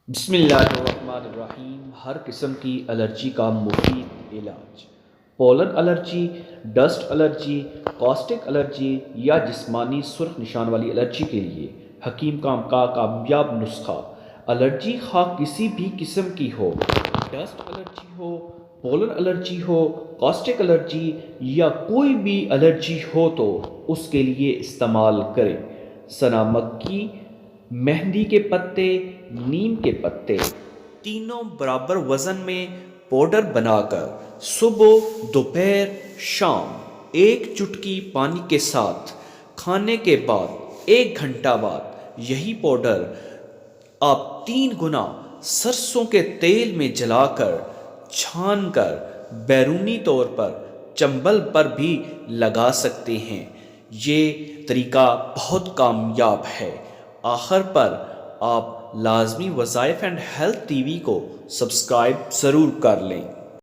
بسم اللہ الرحمن الرحیم۔ ہر قسم کی الرجی کا مفید علاج۔ Pollen allergy, dust allergy, caustic allergy یا جسمانی سرخ نشان والی الرجی کے لیے حکیم کام کا کامیاب نسخہ۔ الرجی خواہ کسی بھی قسم کی ہو، ڈسٹ الرجی ہو، پولن الرجی ہو، کاسٹک الرجی یا کوئی بھی الرجی ہو تو اس کے لیے استعمال کریں۔ سنا مکی، مہندی کے پتے، نیم کے پتے، تینوں برابر وزن میں پاؤڈر بنا کر صبح، دوپہر، شام ایک چٹکی پانی کے ساتھ کھانے کے بعد 1 گھنٹہ بعد یہی پاؤڈر آپ 3 گنا سرسوں کے تیل میں جلا کر چھان کر بیرونی طور پر چنبل پر بھی لگا سکتے ہیں۔ یہ طریقہ بہت کامیاب ہے۔ آخر پر آپ لازمی وظائف اینڈ ہیلتھ ٹی وی کو سبسکرائب ضرور کر لیں۔